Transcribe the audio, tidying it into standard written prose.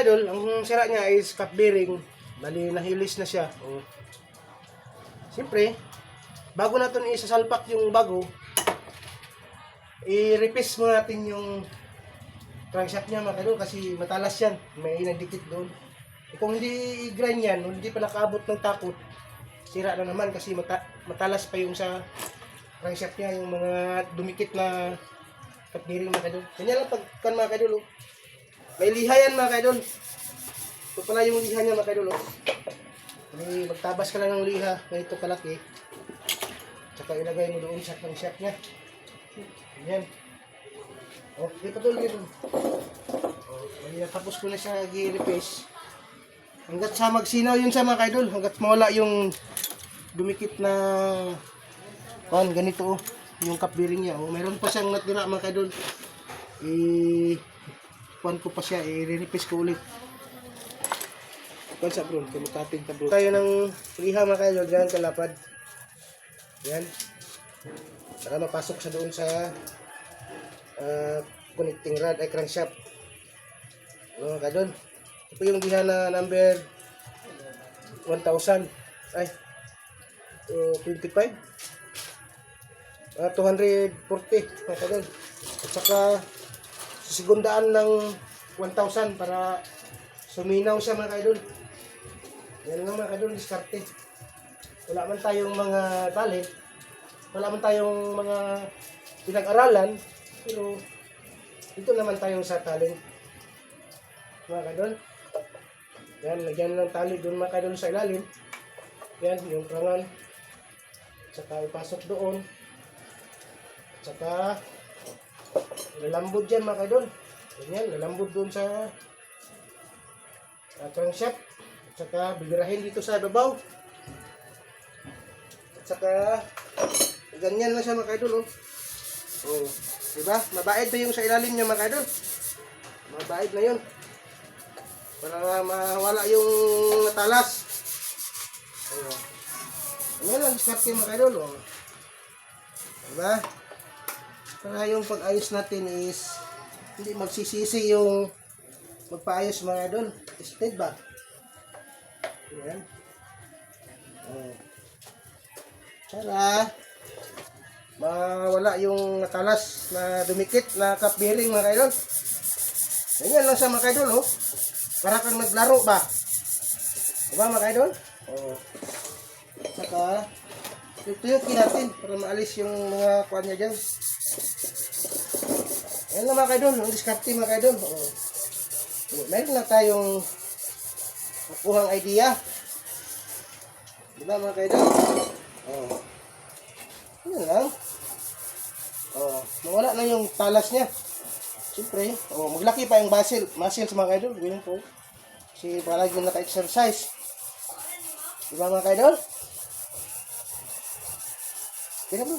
mga idol, ang sira niya is cap bearing. Bali, nahilis na siya. Siyempre, bago natin isasalpak yung bago, i-replace mo natin yung crankshaft niya mga idol kasi matalas yan. May nagdikit doon. Kung hindi i-grind yan, hindi pa nakaabot ng takot, sira na naman kasi matalas pa yung sa crankshaft niya, yung mga dumikit na cap bearing mga idol. Ganyan lang pagkan mga idol. May liha yan mga idol. Ito pala yung liha niya mga idol. Magtabas ka lang ng liha, ganito kalaki. Tsaka ilagay mo doon sa crankshaft niya. Yan. Okay, patuloy dito. Tapos ko na siya i-replace. Hanggat sa magsinaw yun sa mga idol, hanggat mawala yung dumikit na ganito yung cap bearing niya. Mayroon pa siyang natira mga idol. Ko pa siya, i-replace ko ulit. Sa bro, kumutating ta bro. Tayo ng liha mga idol, dyan kalapad. Yan. Para mapasok sa doon sa connecting rod ay crankshaft. Mga idol. Ito yung liha na number 1000. Ay, 25. 240 mga idol. At saka sigundaan ng 1,000 para suminaw siya mga idol. Yan nga mga idol, diskarte. Wala man tayong mga talent, wala man tayong mga pinag-aralan, pero dito naman tayo sa talent mga idol. Yan, lagyan ng tali doon mga idol sa ilalim. Yan, yung prangan. Tsaka ipasok doon. Tsaka lalambod dyan mga idol. Ganyan, lalambod doon sa crankshaft. At saka bibirahin dito sa babaw. At saka ganyan lang siya mga idol. Diba? Mabait ba yung sa ilalim niya mga idol? Mabait na yun. Para mawala yung natalas. Ano lang, diskarte mga idol. Diba? Para yung pag-ayos natin is hindi magsisisi yung magpaayos mga idol. Stead ba? Ayan. Para mawala yung natalas na dumikit na cap bearing mga idol. Ganyan lang sa mga idol. Para kang naglaro ba? Diba mga idol? Saka tuyukin natin para maalis yung mga kuwan niya dyan. Ayan lang mga idol, ang diskarte mga idol. Meron na tayong makuhang idea. Diba mga idol? Ayan lang. Mawala na yung talas niya. Siyempre, maglaki pa yung muscles mga idol. Ganyan po. Kasi palagi naka-exercise. Diba mga idol? Tingnan mo.